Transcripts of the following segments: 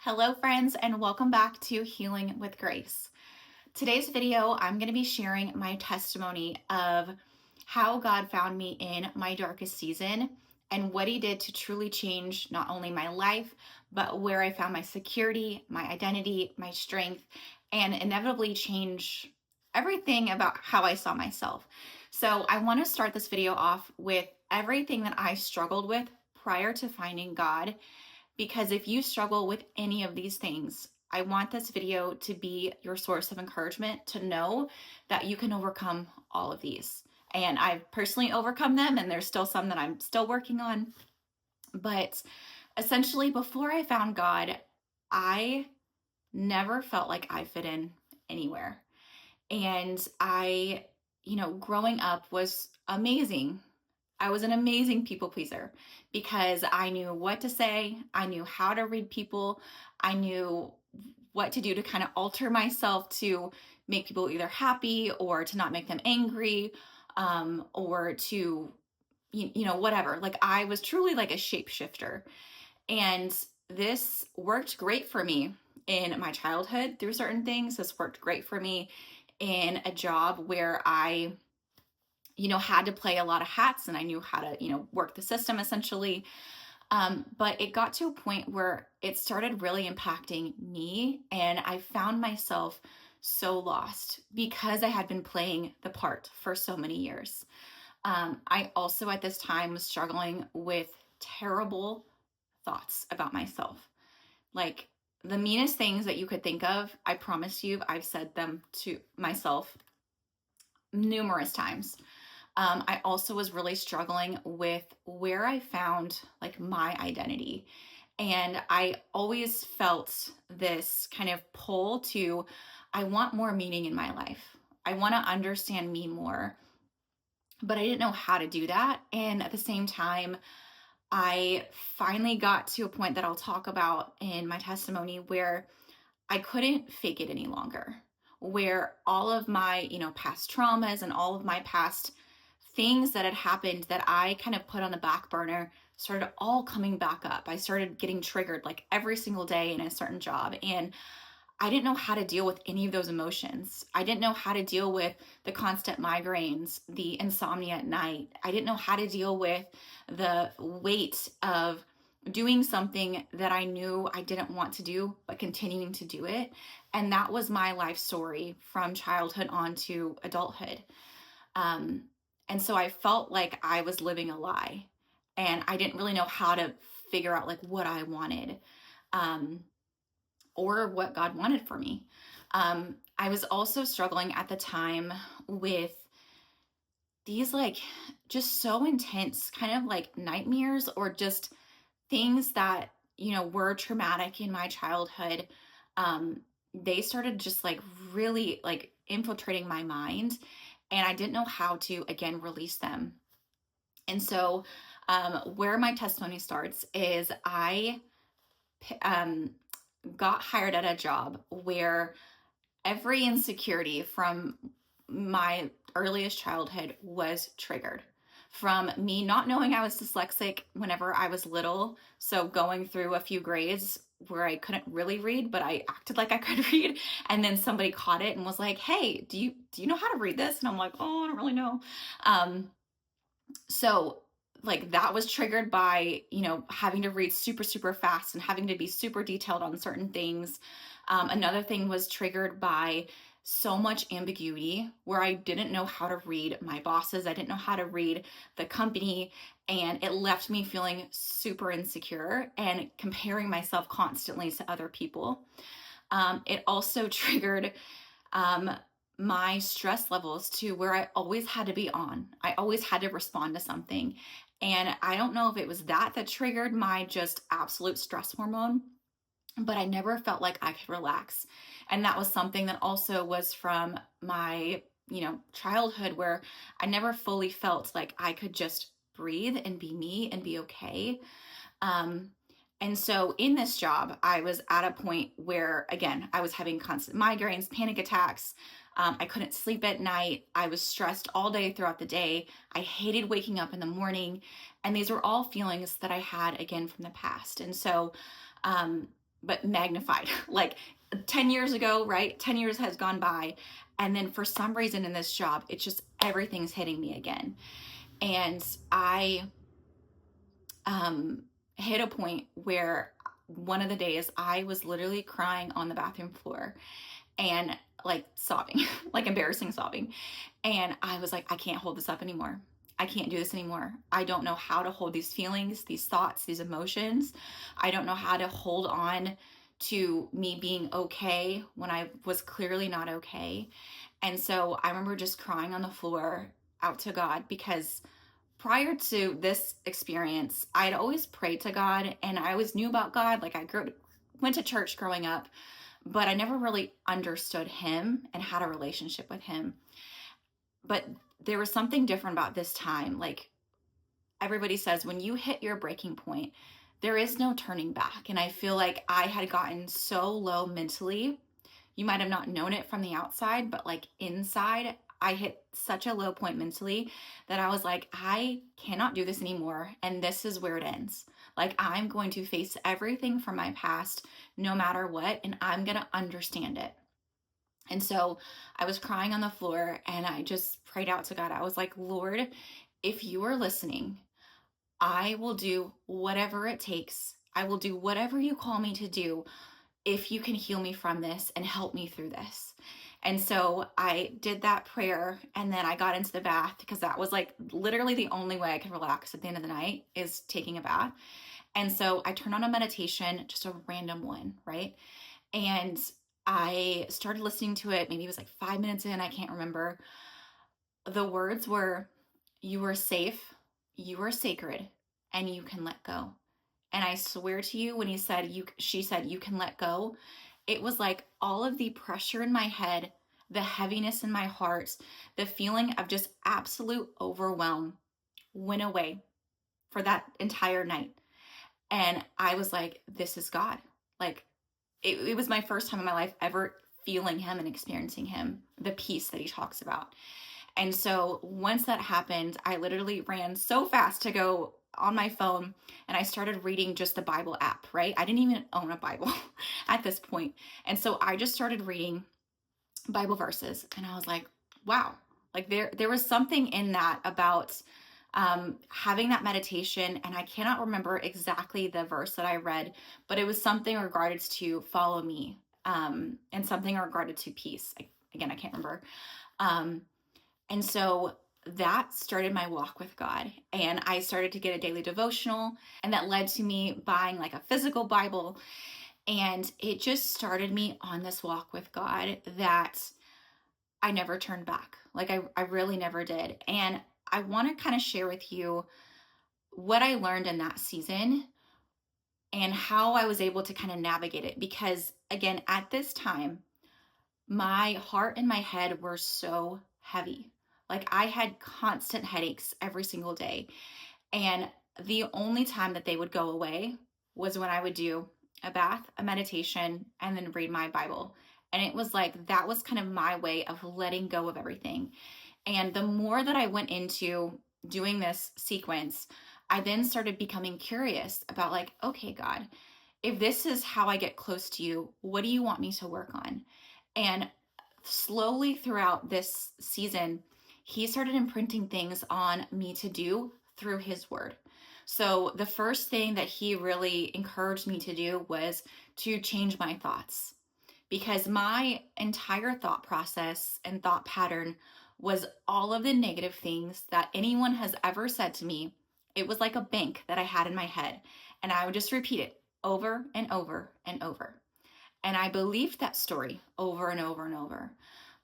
Hello, friends, and welcome back to Healing with Grace. Today's video, I'm going to be sharing my testimony of how God found me in my darkest season and what He did to truly change not only my life, but where I found my security, my identity, my strength, and inevitably change everything about how I saw myself. So, I want to start this video off with everything that I struggled with prior to finding God, because if you struggle with any of these things, I want this video to be your source of encouragement to know that you can overcome all of these. And I've personally overcome them, and there's still some that I'm still working on. But essentially, before I found God, I never felt like I fit in anywhere. And growing up was amazing. I was an amazing people pleaser because I knew what to say, I knew how to read people, I knew what to do to kind of alter myself to make people either happy or to not make them angry, or to, whatever. Like I was truly like a shapeshifter. And this worked great for me in my childhood through certain things. This worked great for me in a job where I had to play a lot of hats and I knew how to, work the system essentially. But it got to a point where it started really impacting me, and I found myself so lost because I had been playing the part for so many years. I also at this time was struggling with terrible thoughts about myself. Like the meanest things that you could think of, I promise you, I've said them to myself numerous times. I also was really struggling with where I found like my identity. And I always felt this kind of pull to, I want more meaning in my life. I want to understand me more, but I didn't know how to do that. And at the same time, I finally got to a point that I'll talk about in my testimony where I couldn't fake it any longer, where all of my, past traumas and all of my past things that had happened that I kind of put on the back burner started all coming back up. I started getting triggered like every single day in a certain job. And I didn't know how to deal with any of those emotions. I didn't know how to deal with the constant migraines, the insomnia at night. I didn't know how to deal with the weight of doing something that I knew I didn't want to do, but continuing to do it. And that was my life story from childhood on to adulthood. And so I felt like I was living a lie, and I didn't really know how to figure out like what I wanted, or what God wanted for me. I was also struggling at the time with these like just so intense kind of like nightmares or just things that, were traumatic in my childhood. They started just like really like infiltrating my mind, and I didn't know how to, again, release them. And so, where my testimony starts is I got hired at a job where every insecurity from my earliest childhood was triggered. From me not knowing I was dyslexic whenever I was little, so going through a few grades where I couldn't really read, but I acted like I could read, and then somebody caught it and was like, "Hey, do you know how to read this?" And I'm like, "Oh, I don't really know." So like that was triggered by having to read super super fast and having to be super detailed on certain things. Another thing was triggered by so much ambiguity where I didn't know how to read my bosses. I didn't know how to read the company, and it left me feeling super insecure and comparing myself constantly to other people. It also triggered my stress levels to where I always had to be on. I always had to respond to something. And I don't know if it was that triggered my just absolute stress hormone, but I never felt like I could relax. And that was something that also was from my, childhood, where I never fully felt like I could just breathe and be me and be okay. And so in this job, I was at a point where, again, I was having constant migraines, panic attacks. I couldn't sleep at night. I was stressed all day throughout the day. I hated waking up in the morning. And these were all feelings that I had, again, from the past. And so but magnified. Like 10 years ago, right? 10 years has gone by. And then for some reason in this job, it's just everything's hitting me again. And I hit a point where one of the days I was literally crying on the bathroom floor and like sobbing, like embarrassing sobbing. And I was like, I can't hold this up anymore. I can't do this anymore. I don't know how to hold these feelings, these thoughts, these emotions. I don't know how to hold on to me being okay when I was clearly not okay. And so I remember just crying on the floor out to God, because prior to this experience, I'd always prayed to God and I always knew about God. Like went to church growing up, but I never really understood him and had a relationship with him. But there was something different about this time. Like everybody says, when you hit your breaking point, there is no turning back. And I feel like I had gotten so low mentally. You might have not known it from the outside, but like inside, I hit such a low point mentally that I was like, I cannot do this anymore. And this is where it ends. Like, I'm going to face everything from my past, no matter what, and I'm going to understand it. And so I was crying on the floor and I just prayed out to God. I was like, Lord, if you are listening, I will do whatever it takes. I will do whatever you call me to do if you can heal me from this and help me through this. And so I did that prayer, and then I got into the bath, because that was like literally the only way I could relax at the end of the night is taking a bath. And so I turned on a meditation, just a random one, right? And I started listening to it. Maybe it was like 5 minutes in, I can't remember. The words were, you are safe, you are sacred, and you can let go. And I swear to you, when she said, you can let go, it was like all of the pressure in my head, the heaviness in my heart, the feeling of just absolute overwhelm went away for that entire night. And I was like, this is God. Like, it was my first time in my life ever feeling him and experiencing him, the peace that he talks about. And so once that happened, I literally ran so fast to go on my phone and I started reading just the Bible app, right? I didn't even own a Bible at this point. And so I just started reading Bible verses and I was like, wow, like there was something in that about having that meditation. And I cannot remember exactly the verse that I read, but it was something regarded to follow me, and something regarded to peace. Again, I can't remember. And so that started my walk with God. And I started to get a daily devotional, and that led to me buying like a physical Bible. And it just started me on this walk with God that I never turned back. Like I really never did. And I want to kind of share with you what I learned in that season and how I was able to kind of navigate it. Because again, at this time, my heart and my head were so heavy. Like I had constant headaches every single day. And the only time that they would go away was when I would do a bath, a meditation, and then read my Bible. And it was like that was kind of my way of letting go of everything. And the more that I went into doing this sequence, I then started becoming curious about like, okay, God, if this is how I get close to you, what do you want me to work on? And slowly throughout this season, he started imprinting things on me to do through his word. So the first thing that he really encouraged me to do was to change my thoughts, because my entire thought process and thought pattern was all of the negative things that anyone has ever said to me. It was like a bank that I had in my head, and I would just repeat it over and over and over. And I believed that story over and over and over.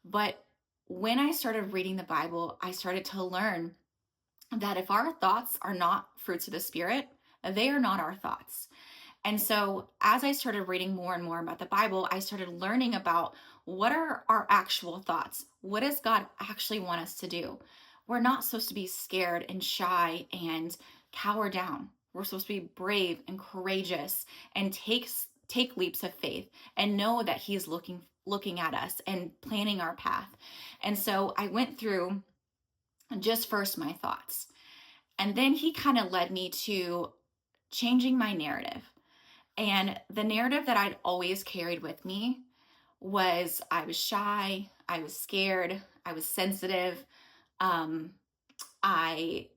But when I started reading the Bible, I started to learn that if our thoughts are not fruits of the Spirit, they are not our thoughts. And so as I started reading more and more about the Bible, I started learning about what are our actual thoughts? What does God actually want us to do? We're not supposed to be scared and shy and cower down. We're supposed to be brave and courageous and take leaps of faith and know that he's looking at us and planning our path. And so I went through just first my thoughts. And then he kind of led me to changing my narrative. And the narrative that I'd always carried with me was I was shy, I was scared, I was sensitive. Um, I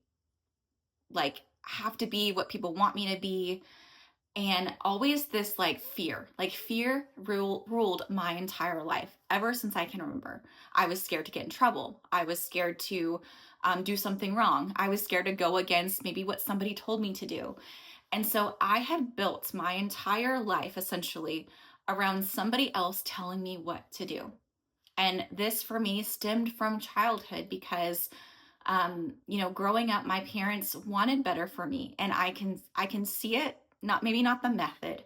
like have to be what people want me to be. And always this like fear ruled my entire life ever since I can remember. I was scared to get in trouble. I was scared to do something wrong. I was scared to go against maybe what somebody told me to do. And so I had built my entire life essentially around somebody else telling me what to do. And this for me stemmed from childhood because growing up, my parents wanted better for me, and I can see it. Not maybe not the method,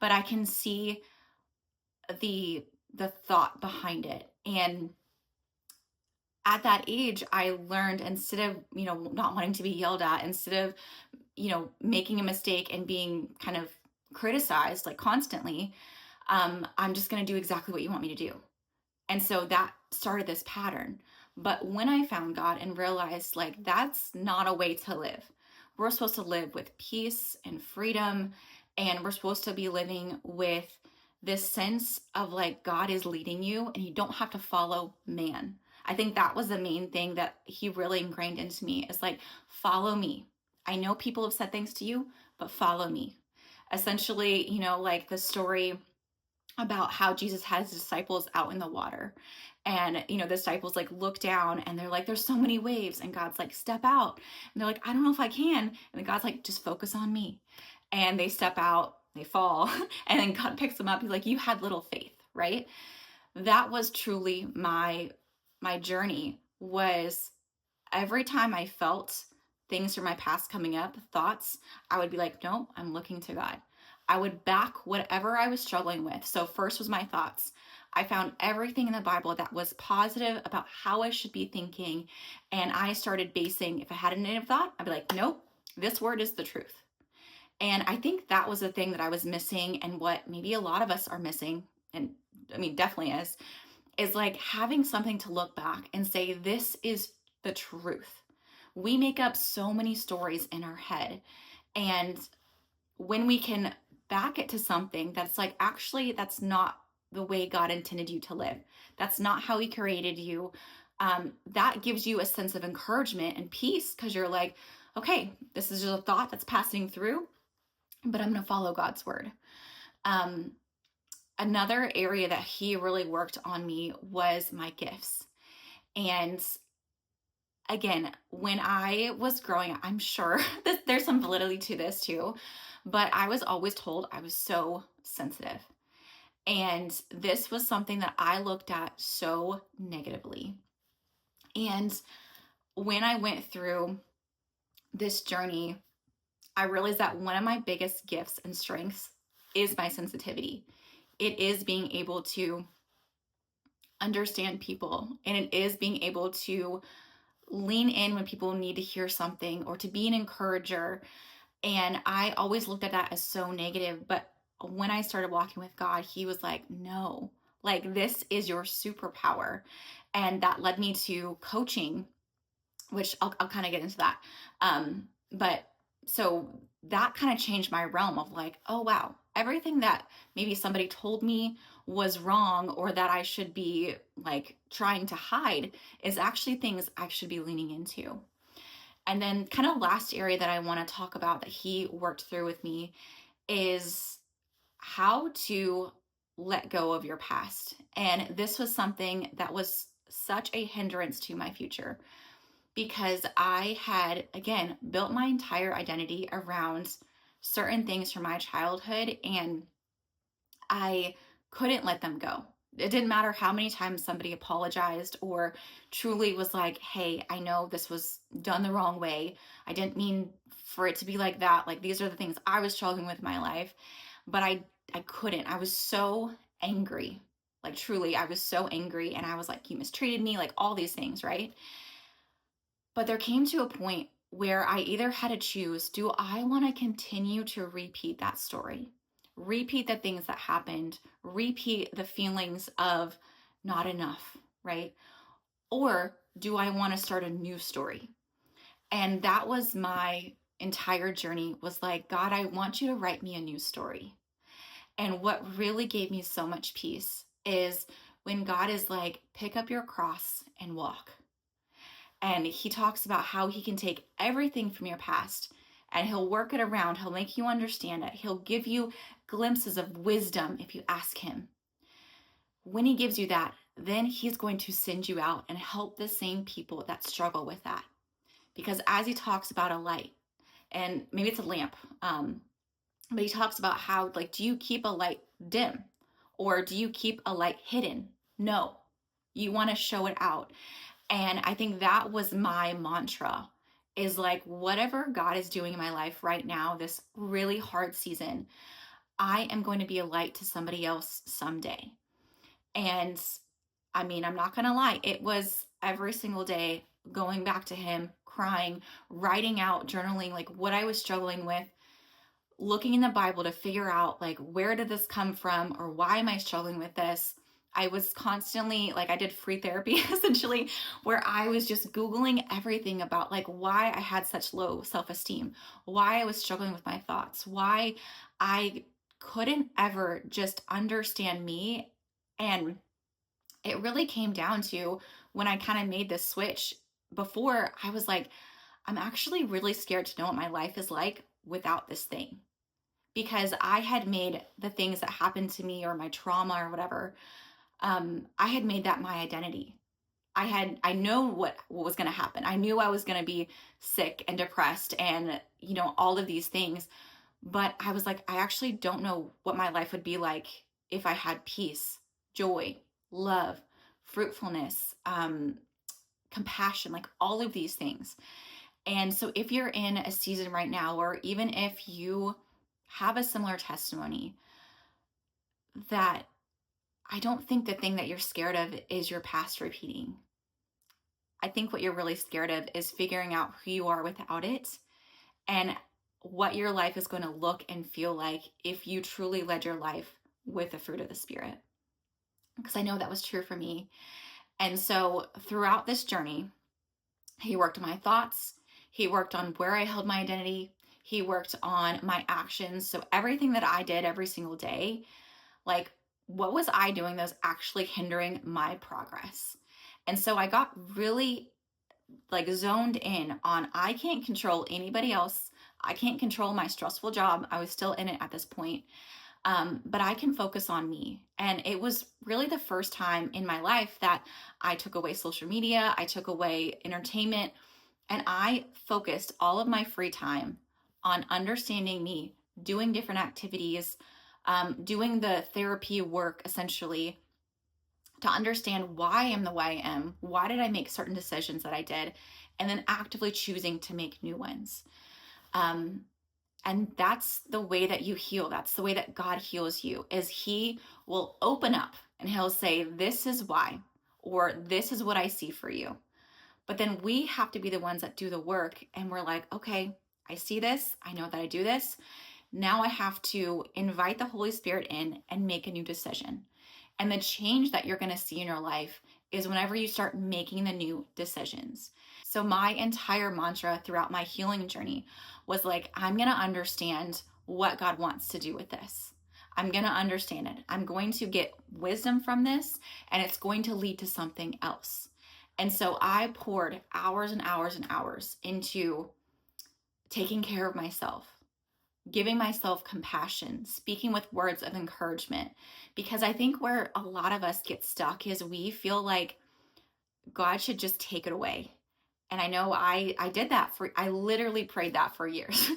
but I can see the the thought behind it. And at that age, I learned instead of not wanting to be yelled at, instead of making a mistake and being kind of criticized like constantly, I'm just going to do exactly what you want me to do. And so that started this pattern. But when I found God and realized like that's not a way to live, we're supposed to live with peace and freedom. And we're supposed to be living with this sense of like God is leading you and you don't have to follow man. I think that was the main thing that he really ingrained into me is like, follow me. I know people have said things to you, but follow me. Essentially, like the story about how Jesus had his disciples out in the water. And, the disciples like look down and they're like, there's so many waves. And God's like, step out. And they're like, I don't know if I can. And then God's like, just focus on me. And they step out, they fall. And then God picks them up. He's like, you had little faith, right? That was truly my journey. Was every time I felt things from my past coming up, thoughts, I would be like, no, I'm looking to God. I would back whatever I was struggling with. So first was my thoughts. I found everything in the Bible that was positive about how I should be thinking. And I started basing, if I had a negative thought, I'd be like, nope, this word is the truth. And I think that was the thing that I was missing, and what maybe a lot of us are missing, and I mean, definitely is like having something to look back and say, this is the truth. We make up so many stories in our head. And when we can back it to something that's like, actually, that's not the way God intended you to live, that's not how he created you, that gives you a sense of encouragement and peace because you're like, okay, this is just a thought that's passing through, but I'm going to follow God's word. Um, Another area that he really worked on me was my gifts. And again, when I was growing up, I'm sure that there's some validity to this too, but I was always told I was so sensitive. And this was something that I looked at so negatively. And when I went through this journey, I realized that one of my biggest gifts and strengths is my sensitivity. It is being able to understand people, and it is being able to lean in when people need to hear something or to be an encourager. And I always looked at that as so negative. But when I started walking with God, he was like, no, like this is your superpower. And that led me to coaching, which I'll kind of get into that. But so that kind of changed my realm of like, oh, wow, everything that maybe somebody told me was wrong or that I should be like trying to hide is actually things I should be leaning into. And then, kind of last area that I want to talk about that he worked through with me is how to let go of your past. And this was something that was such a hindrance to my future because I had, again, built my entire identity around certain things from my childhood, and I couldn't let them go. It didn't matter how many times somebody apologized or truly was like, hey, I know this was done the wrong way. I didn't mean for it to be like that. Like, these are the things I was struggling with in my life. But I couldn't. I was so angry. Like, truly, I was so angry. And I was like, you mistreated me, like all these things, right? But there came to a point where I either had to choose, do I want to continue to repeat that story? Repeat the things that happened, repeat the feelings of not enough, right? Or do I want to start a new story? And that was my entire journey, was like, God, I want you to write me a new story. And what really gave me so much peace is when God is like, pick up your cross and walk. And he talks about how he can take everything from your past and he'll work it around. He'll make you understand it. He'll give you glimpses of wisdom if you ask him. When he gives you that, then he's going to send you out and help the same people that struggle with that. Because as he talks about a light, and maybe it's a lamp, but he talks about how, like, do you keep a light dim or do you keep a light hidden? No, you want to show it out. And I think that was my mantra, is like, whatever God is doing in my life right now, this really hard season, I am going to be a light to somebody else someday. And I mean, I'm not going to lie, it was every single day going back to him, crying, writing out, journaling, like what I was struggling with, looking in the Bible to figure out, like, where did this come from or why am I struggling with this? I was constantly, like, I did free therapy essentially, where I was just Googling everything about like why I had such low self-esteem, why I was struggling with my thoughts, why I couldn't ever just understand me. And it really came down to when I kind of made this switch. Before, I was like, I'm actually really scared to know what my life is like without this thing, because I had made the things that happened to me or my trauma or whatever, I had made that my identity. I know what was going to happen. I knew I was going to be sick and depressed and, all of these things. But I was like, I actually don't know what my life would be like if I had peace, joy, love, fruitfulness, compassion, like all of these things. And so if you're in a season right now, or even if you have a similar testimony, that I don't think the thing that you're scared of is your past repeating. I think what you're really scared of is figuring out who you are without it and what your life is going to look and feel like if you truly led your life with the fruit of the Spirit. Because I know that was true for me. And so throughout this journey, he worked on my thoughts. He worked on where I held my identity. He worked on my actions. So everything that I did every single day, like, what was I doing that was actually hindering my progress? And so I got really like zoned in on, I can't control anybody else. I can't control my stressful job. I was still in it at this point. But I can focus on me. And it was really the first time in my life that I took away social media, I took away entertainment, and I focused all of my free time on understanding me, doing different activities, doing the therapy work essentially to understand why I am the way I am, why did I make certain decisions that I did, and then actively choosing to make new ones. And that's the way that you heal. That's the way that God heals you, is he will open up and he'll say, this is why, or this is what I see for you. But then we have to be the ones that do the work. And we're like, okay, I see this. I know that I do this. Now I have to invite the Holy Spirit in and make a new decision. And the change that you're going to see in your life is whenever you start making the new decisions. So my entire mantra throughout my healing journey was like, I'm going to understand what God wants to do with this. I'm going to understand it. I'm going to get wisdom from this, and it's going to lead to something else. And so I poured hours and hours and hours into taking care of myself, giving myself compassion, speaking with words of encouragement, because I think where a lot of us get stuck is we feel like God should just take it away. And I know I did that I literally prayed that for years.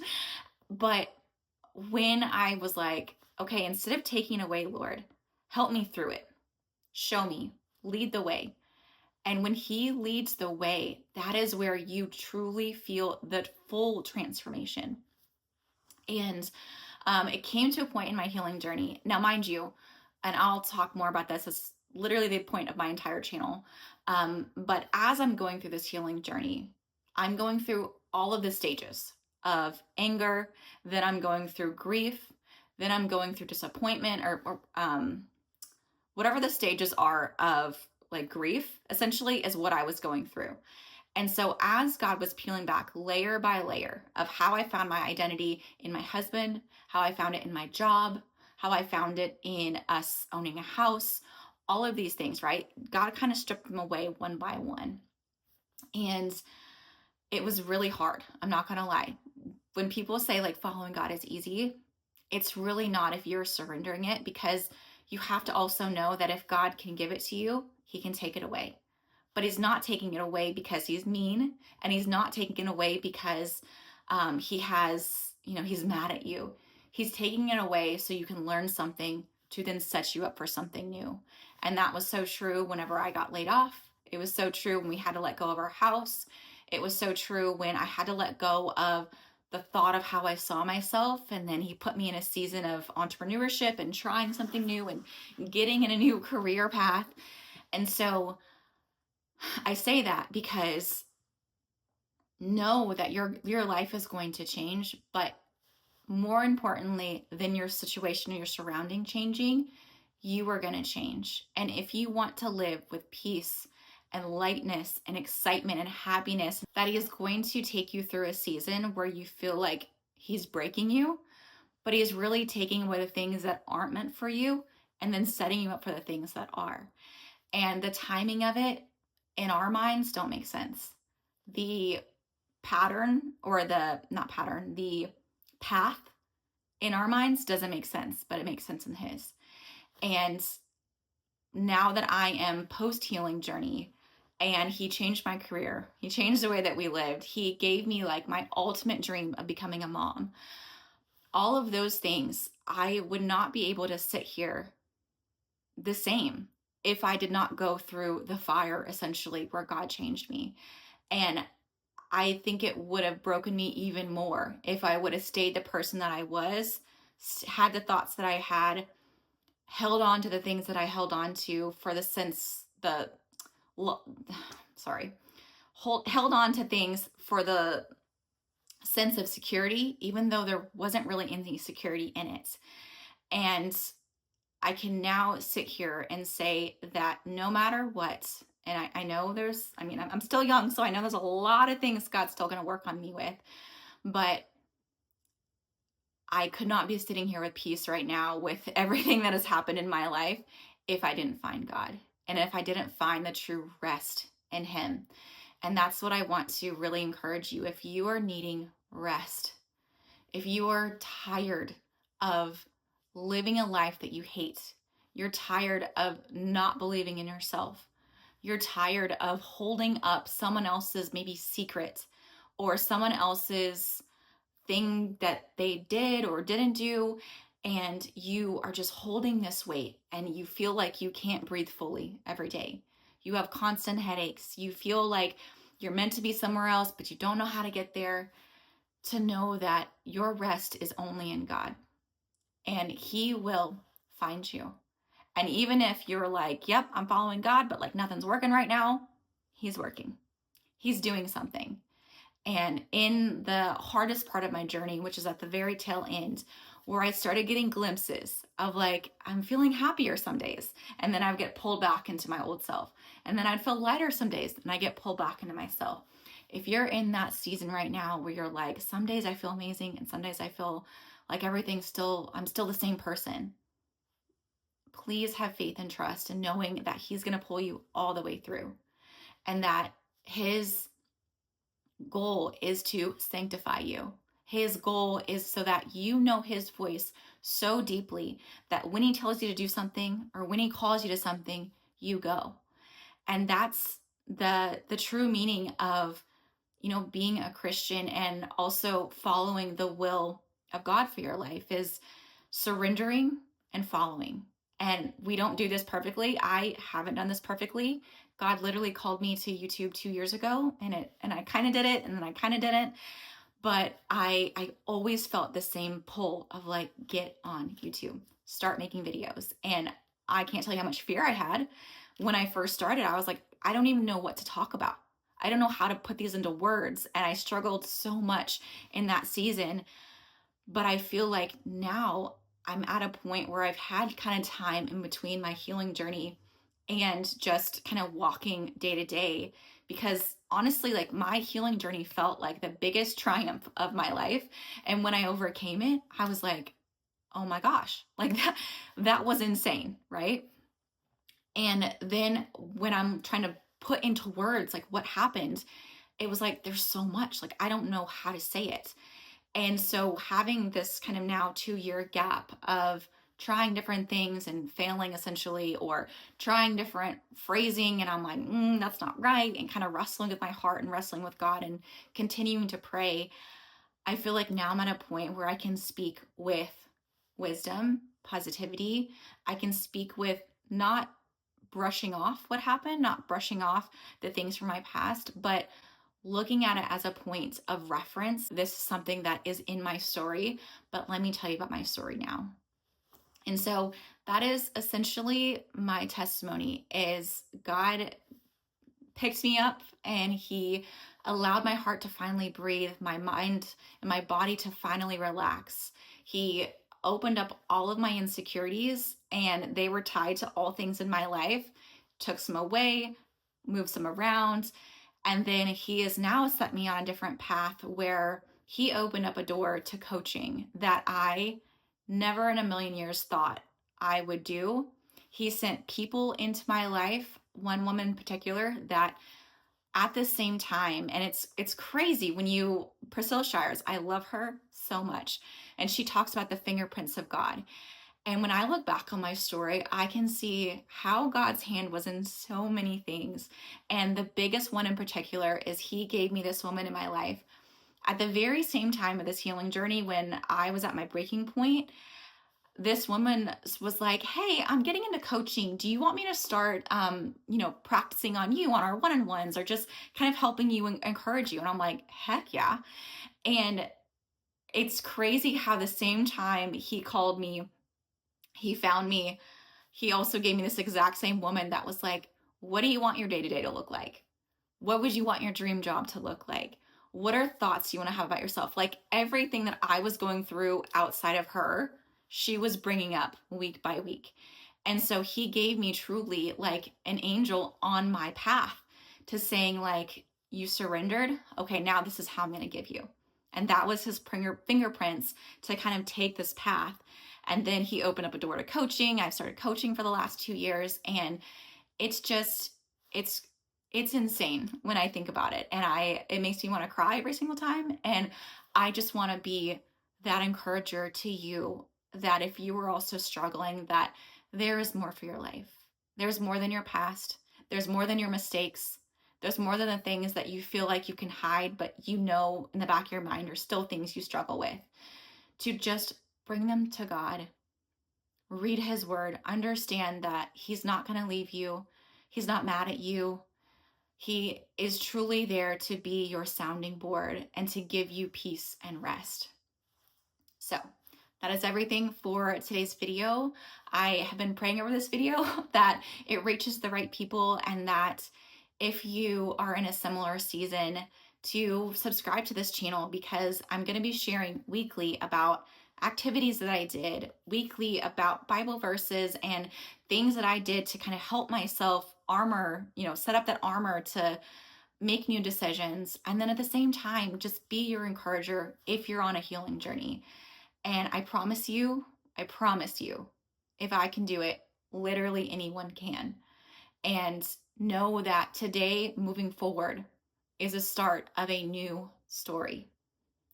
But when I was like, okay, instead of taking away, Lord, help me through it. Show me, lead the way. And when he leads the way, that is where you truly feel the full transformation. And it came to a point in my healing journey. Now, mind you, and I'll talk more about this, it's literally the point of my entire channel. But as I'm going through this healing journey, I'm going through all of the stages of anger, then I'm going through grief, then I'm going through disappointment, or whatever the stages are of like grief, essentially, is what I was going through. And so as God was peeling back layer by layer of how I found my identity in my husband, how I found it in my job, how I found it in us owning a house, all of these things, right? God kind of stripped them away one by one. And it was really hard. I'm not going to lie. When people say like following God is easy, it's really not if you're surrendering it, because you have to also know that if God can give it to you, he can take it away. But he's not taking it away because he's mean, and he's not taking it away because he's mad at you. He's taking it away so you can learn something to then set you up for something new. And that was so true whenever I got laid off. It was so true when we had to let go of our house. It was so true when I had to let go of the thought of how I saw myself. And then he put me in a season of entrepreneurship and trying something new and getting in a new career path. And so I say that because know that your life is going to change, but more importantly than your situation or your surrounding changing, you are going to change. And if you want to live with peace and lightness and excitement and happiness, that he is going to take you through a season where you feel like he's breaking you, but he is really taking away the things that aren't meant for you and then setting you up for the things that are. And the timing of it in our minds don't make sense. The pattern, or the path in our minds doesn't make sense, but it makes sense in his. And now that I am post-healing journey, and he changed my career, he changed the way that we lived, he gave me like my ultimate dream of becoming a mom. All of those things, I would not be able to sit here the same if I did not go through the fire, essentially, where God changed me. And I think it would have broken me even more if I would have stayed the person that I was, had the thoughts that I had, held on to the things that I held on to for the sense, held on to things for the sense of security, even though there wasn't really any security in it. And I can now sit here and say that no matter what, and I know I'm still young, so I know there's a lot of things God's still going to work on me with, but I could not be sitting here with peace right now with everything that has happened in my life if I didn't find God, and if I didn't find the true rest in him. And that's what I want to really encourage you. If you are needing rest, if you are tired of living a life that you hate, you're tired of not believing in yourself, you're tired of holding up someone else's maybe secret or someone else's thing that they did or didn't do, and you are just holding this weight and you feel like you can't breathe fully every day. You have constant headaches. You feel like you're meant to be somewhere else, but you don't know how to get there. To know that your rest is only in God, and he will find you. And even if you're like, yep, I'm following God, but like nothing's working right now, he's working. He's doing something. And in the hardest part of my journey, which is at the very tail end, where I started getting glimpses of like, I'm feeling happier some days, and then I would get pulled back into my old self. And then I'd feel lighter some days, and I get pulled back into myself. If you're in that season right now where you're like, some days I feel amazing, and some days I feel like I'm still the same person, please have faith and trust in knowing that he's going to pull you all the way through, and that his goal is to sanctify you. His goal is so that you know his voice so deeply that when he tells you to do something or when he calls you to something, you go. And that's the true meaning of, being a Christian and also following the will of God for your life, is surrendering and following. And we don't do this perfectly. I haven't done this perfectly. God literally called me to YouTube 2 years ago, and I kind of did it, and then I kind of didn't. But I always felt the same pull of like, get on YouTube, start making videos. And I can't tell you how much fear I had when I first started. I was like, I don't even know what to talk about. I don't know how to put these into words. And I struggled so much in that season. But I feel like now I'm at a point where I've had kind of time in between my healing journey and just kind of walking day to day, because honestly, like my healing journey felt like the biggest triumph of my life. And when I overcame it, I was like, oh my gosh, like that was insane, right? And then when I'm trying to put into words like what happened, it was like there's so much, like I don't know how to say it. And so having this kind of now 2 year gap of trying different things and failing essentially, or trying different phrasing, and I'm like, that's not right, and kind of wrestling with my heart and wrestling with God and continuing to pray, I feel like now I'm at a point where I can speak with wisdom, positivity. I can speak with not brushing off what happened, not brushing off the things from my past, but looking at it as a point of reference. This is something that is in my story, but let me tell you about my story now. And so that is essentially my testimony, is God picked me up and he allowed my heart to finally breathe, my mind and my body to finally relax. He opened up all of my insecurities, and they were tied to all things in my life, took some away, moved some around, and then he has now set me on a different path where he opened up a door to coaching that I never in a million years thought I would do. He sent people into my life, one woman in particular, that at the same time, and it's crazy when you, Priscilla Shires, I love her so much, and she talks about the fingerprints of God. And when I look back on my story, I can see how God's hand was in so many things. And the biggest one in particular is he gave me this woman in my life at the very same time of this healing journey when I was at my breaking point. This woman was like, hey, I'm getting into coaching. Do you want me to start, practicing on you on our one-on-ones, or just kind of helping you and encourage you? And I'm like, heck yeah. And it's crazy how the same time he called me, he found me, he also gave me this exact same woman that was like, what do you want your day-to-day to look like? What would you want your dream job to look like? What are thoughts you want to have about yourself? Like everything that I was going through outside of her, she was bringing up week by week. And so he gave me truly like an angel on my path to saying like, you surrendered. Okay, now this is how I'm going to give you. And that was his fingerprints to kind of take this path. And then he opened up a door to coaching. I've started coaching for the last 2 years, and it's just, it's insane when I think about it. And it makes me want to cry every single time. And I just want to be that encourager to you, that if you are also struggling, that there is more for your life. There's more than your past. There's more than your mistakes. There's more than the things that you feel like you can hide, but you know in the back of your mind are still things you struggle with. To just bring them to God. Read his word. Understand that he's not going to leave you. He's not mad at you. He is truly there to be your sounding board and to give you peace and rest. So that is everything for today's video. I have been praying over this video that it reaches the right people, and that if you are in a similar season, to subscribe to this channel, because I'm going to be sharing weekly about activities that I did, weekly about Bible verses and things that I did to kind of help myself set up that armor to make new decisions. And then at the same time, just be your encourager if you're on a healing journey. And I promise you, if I can do it, literally anyone can. And know that today, moving forward, is a start of a new story.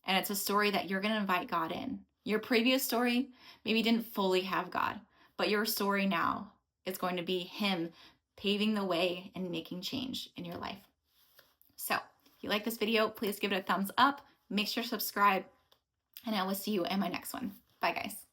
And it's a story that you're going to invite God in. Your previous story maybe didn't fully have God, but your story now is going to be him paving the way and making change in your life. So if you like this video, please give it a thumbs up. Make sure to subscribe, and I will see you in my next one. Bye, guys.